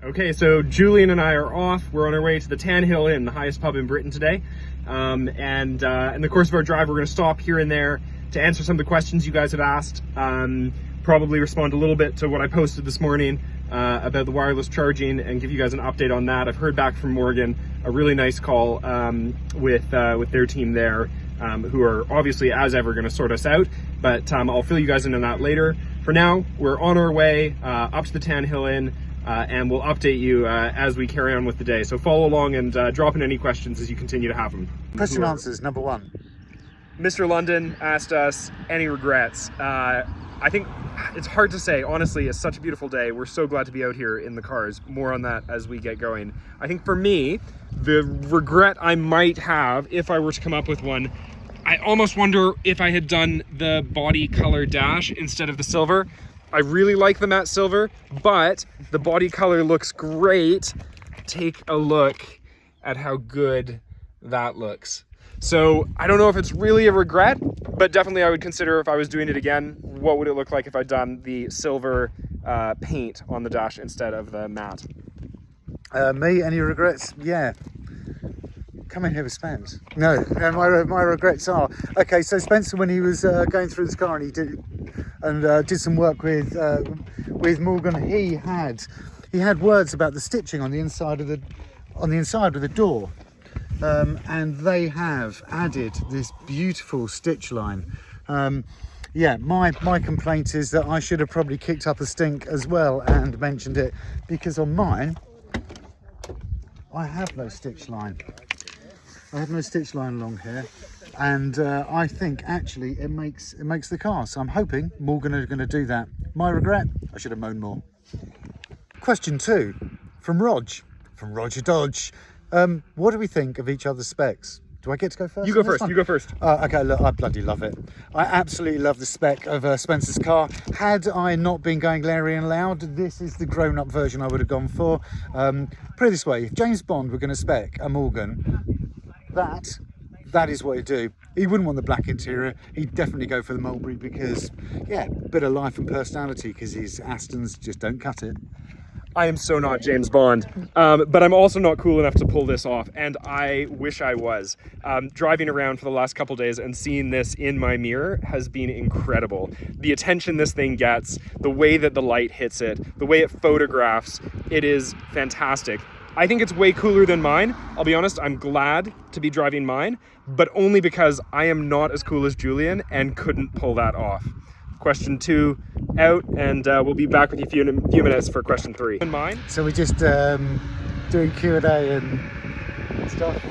Okay, so Julian and I are off. We're on our way to the Tan Hill Inn, the highest pub in Britain today. And in the course of our drive, we're going to stop here and there to answer some of the questions you guys have asked. Probably respond a little bit to what I posted this morning about the wireless charging and give you guys an update on that. I've heard back from Morgan, a really nice call with their team there, who are obviously, as ever, going to sort us out. But I'll fill you guys in on that later. For now, we're on our way up to the Tan Hill Inn. And we'll update you as we carry on with the day. So follow along and drop in any questions as you continue to have them. Question answers, number one. Mr. London asked us, any regrets? I think it's hard to say. Honestly, it's such a beautiful day. We're so glad to be out here in the cars. More on that as we get going. I think for me, the regret I might have, if I were to come up with one, I almost wonder if I had done the body color dash instead of the silver. I really like the matte silver, but the body color looks great. Take a look at how good that looks. So I don't know if it's really a regret, but definitely I would consider if I was doing it again, what would it look like if I'd done the silver paint on the dash instead of the matte? Me, any regrets? Yeah. Come in here with Spence. No, my regrets are, okay, so Spencer, when he was going through this car and he did some work with Morgan, he had words about the stitching on the inside of the door, and they have added this beautiful stitch line. Yeah, my complaint is that I should have probably kicked up a stink as well and mentioned it, because on mine I have no stitch line. I have no stitch line along here, and I think actually it makes the car. So I'm hoping Morgan are going to do that. My regret: I should have mown more. Question 2 from Roger Dodge. What do we think of each other's specs? Do I get to go first? You go first. You go first. Okay, look, I bloody love it. I absolutely love the spec of Spencer's car. Had I not been going glary and loud, this is the grown-up version I would have gone for. Put it this way: if James Bond were going to spec a Morgan, that is what he'd do. He wouldn't want the black interior. He'd definitely go for the mulberry because, yeah, bit of life and personality, because his Astons just don't cut it. I am so not James Bond, but I'm also not cool enough to pull this off, and I wish I was. Driving around for the last couple days and seeing this in my mirror has been incredible. The attention this thing gets, the way that the light hits it, the way it photographs, it is fantastic. I think it's way cooler than mine. I'll be honest, I'm glad to be driving mine, but only because I am not as cool as Julian and couldn't pull that off. Question 2 out, and we'll be back with you in a few minutes for question 3. In mine. So we're just doing Q&A and stuff.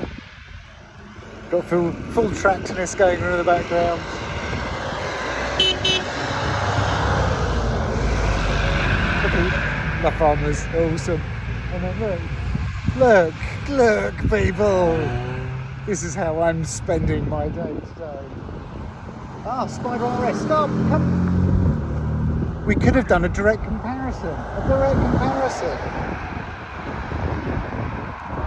Got full tractorness going on in the background. The farmers, awesome. And then look, people. This is how I'm spending my day today. Ah, Spider RS, stop, come. We could have done a direct comparison.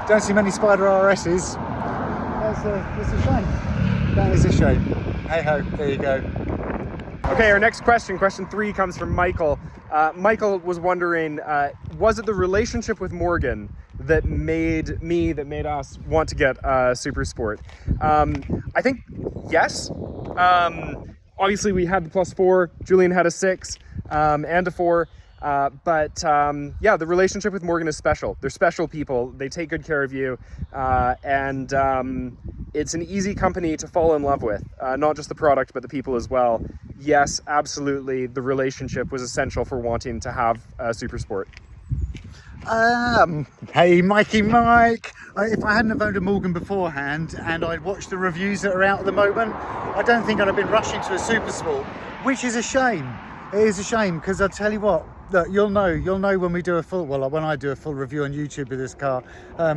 Don't see many Spider RSs. That's a shame. That is a shame. Hey ho, there you go. Okay, our next question 3, comes from Michael. Michael was wondering, was it the relationship with Morgan that made us want to get Supersport? I think yes. Obviously we had the +4, Julian had a 6 and a 4, but yeah, the relationship with Morgan is special. They're special people, they take good care of you, and it's an easy company to fall in love with, not just the product but the people as well. Yes, absolutely, the relationship was essential for wanting to have Supersport. Hey Mikey Mike, if I hadn't have owned a Morgan beforehand and I'd watched the reviews that are out at the moment, I don't think I'd have been rushing to a Supersport, which is a shame. It is a shame, because I'll tell you what, look, you'll know when we do a full, well, when I do a full review on YouTube of this car,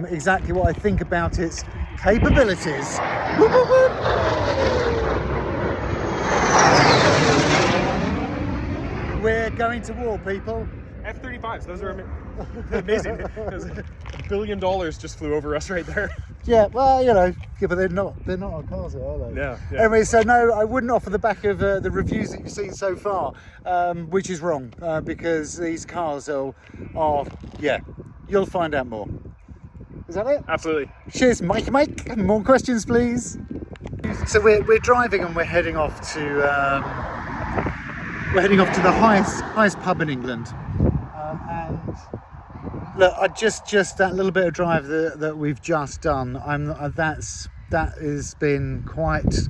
exactly what I think about its capabilities. Whoop, whoop, whoop. We're going to war, people. F-35s, those are amazing. $1 billion just flew over us right there. Yeah, well, you know, yeah, but they're not our cars, are they? Yeah. Anyway, so no, I wouldn't offer the back of the reviews that you've seen so far, which is wrong, because these cars are yeah, you'll find out more. Is that it? Absolutely. Cheers, Mike. More questions, please. So we're driving and we're heading off to the highest pub in England. And look, just that little bit of drive that we've just done. That has been quite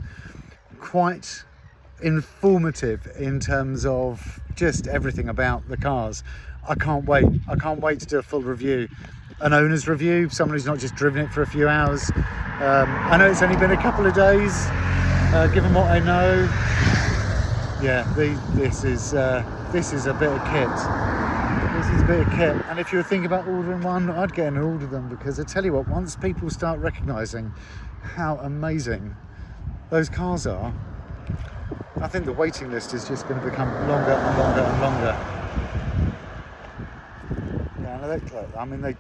informative in terms of just everything about the cars. I can't wait to do a full review, an owner's review, someone who's not just driven it for a few hours. I know it's only been a couple of days, given what I know. Yeah, this is a bit of kit. This is a bit of kit, and if you were thinking about ordering one, I'd get and order them, because I tell you what, once people start recognising how amazing those cars are, I think the waiting list is just going to become longer and longer and longer. Yeah, I mean they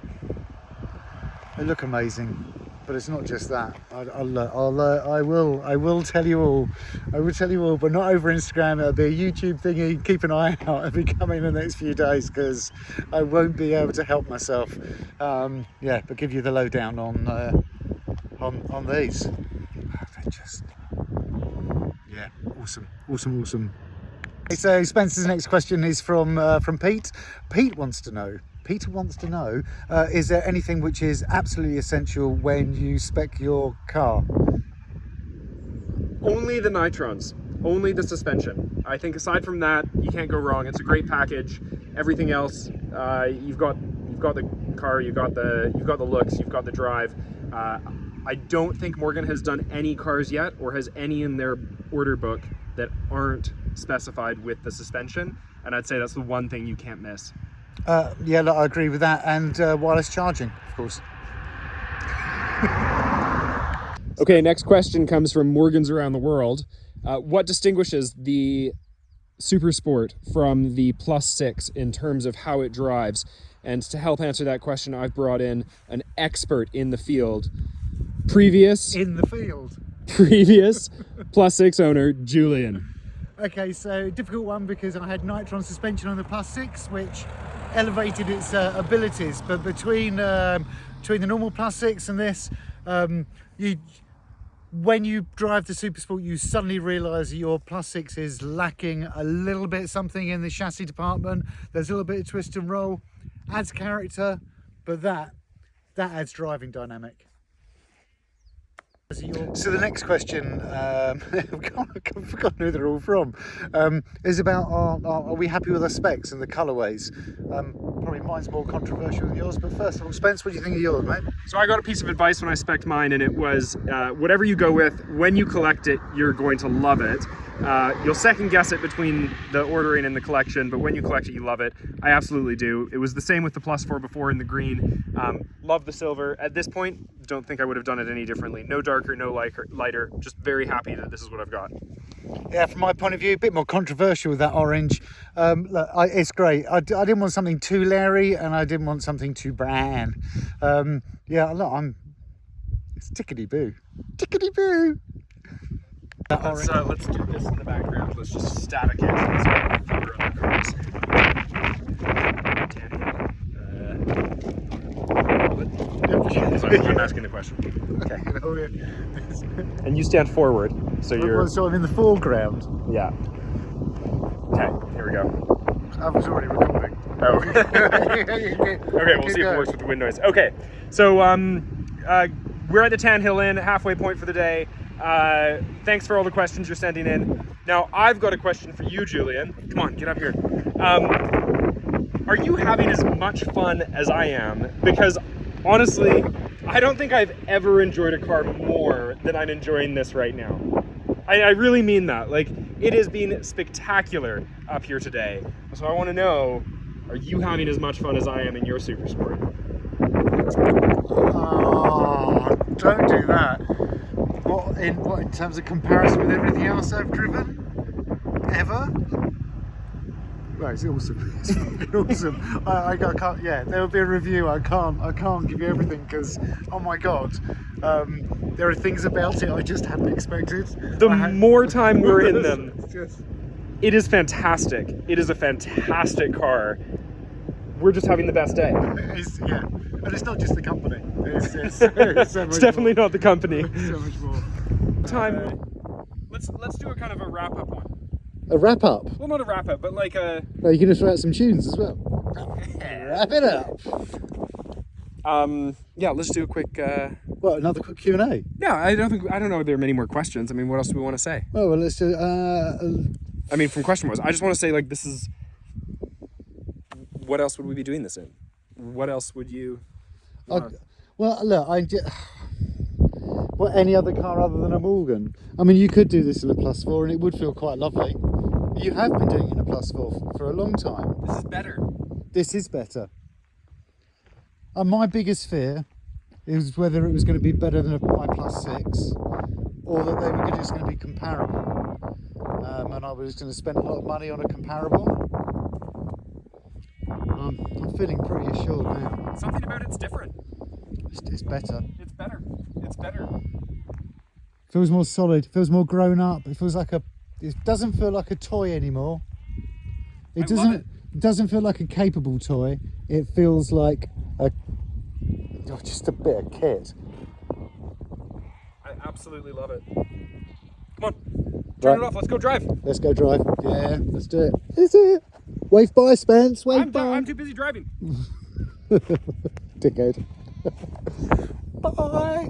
look amazing, but it's not just that. I will tell you all. I will tell you all, but not over Instagram. It'll be a YouTube thingy. Keep an eye out. It'll be coming in the next few days, because I won't be able to help myself. Yeah, but give you the lowdown on these. They're just, yeah, awesome. So Spencer's next question is from Pete. Peter wants to know, is there anything which is absolutely essential when you spec your car? Only the nitrons, only the suspension. I think aside from that, you can't go wrong. It's a great package. Everything else, you've got the car, you've got the looks, you've got the drive. I don't think Morgan has done any cars yet, or has any in their order book, that aren't specified with the suspension, and I'd say that's the one thing you can't miss. Yeah, look, I agree with that, and wireless charging, of course. Okay, next question comes from Morgans Around the World. What distinguishes the Supersport from the Plus 6 in terms of how it drives? And to help answer that question, I've brought in an expert in the field. Previous Plus 6 owner, Julian. Okay, so difficult one, because I had Nitron suspension on the Plus 6, which elevated its abilities. But between the normal Plus 6 and this, when you drive the Supersport, you suddenly realise that your Plus 6 is lacking a little bit something in the chassis department. There's a little bit of twist and roll, adds character, but that adds driving dynamic. So the next question, I've forgotten who they're all from, is about are we happy with our specs and the colourways? Probably mine's more controversial than yours, but first of all, Spence, what do you think of yours, mate? So I got a piece of advice when I spec'd mine, and it was whatever you go with, when you collect it, you're going to love it. You'll second guess it between the ordering and the collection, but when you collect it, you love it. I absolutely do. It was the same with the Plus 4 before in the green. Love the silver. At this point, don't think I would have done it any differently. No darker, no lighter. Just very happy that this is what I've got. Yeah, from my point of view, a bit more controversial with that orange. Look, it's great. I didn't want something too Larry, and I didn't want something too brown. Yeah, look, it's tickety-boo. Tickety-boo! Let's do this in the background. Let's just static it. Let's go further on the cars. Sorry, I'm asking the question. Okay. And you stand forward, so you're... So I'm in the foreground? Yeah. Okay, here we go. I was already recording. Oh. Okay, we'll see if it works with the wind noise. Okay, so we're at the Tan Hill Inn, halfway point for the day. Thanks for all the questions you're sending in. Now, I've got a question for you, Julian. Come on, get up here. Are you having as much fun as I am? Because honestly, I don't think I've ever enjoyed a car more than I'm enjoying this right now. I really mean that. Like, it has been spectacular up here today. So I want to know, are you having as much fun as I am in your Supersport? Oh, don't do that. What in terms of comparison with everything else I've driven? Ever? Well, it's awesome. It's fucking awesome. I can't. Yeah, there will be a review. I can't give you everything, because oh my god, there are things about it I just hadn't expected. The more time we're in them, it is fantastic. It is a fantastic car. we're just having the best day. Yeah, and it's not just the company. It's so It's definitely not the company. so much more. Time. Let's do a kind of a wrap up one. A wrap up. Well, not a wrap up, but like a. Oh, you're going to throw out some tunes as well. Wrap it up. Yeah, let's do a quick. What, another quick Q&A? Yeah, I don't know if there are many more questions. I mean, what else do we want to say? Oh, well, let's do. I mean, from question was, I just want to say like this is. What else would we be doing this in? What else would you? Well, look, what, any other car other than a Morgan? I mean, you could do this in a plus 4 and it would feel quite lovely. You have been doing it in a plus 4 for a long time. This is better. This is better. And my biggest fear is whether it was going to be better than my plus 6 or that they were just going to be comparable. And I was going to spend a lot of money on a comparable. I'm feeling pretty assured now. Something about it's different. It's better. It's better. It's better. Feels more solid. Feels more grown up. It feels like it doesn't feel like a toy anymore. It doesn't feel like a capable toy. It feels like just a bit of kit. I absolutely love it. Come on, turn it off. Let's go drive. Let's go drive. Yeah, let's do it. Is it? Wave bye, Spence. Wave bye. I'm too busy driving. Dickhead. Bye.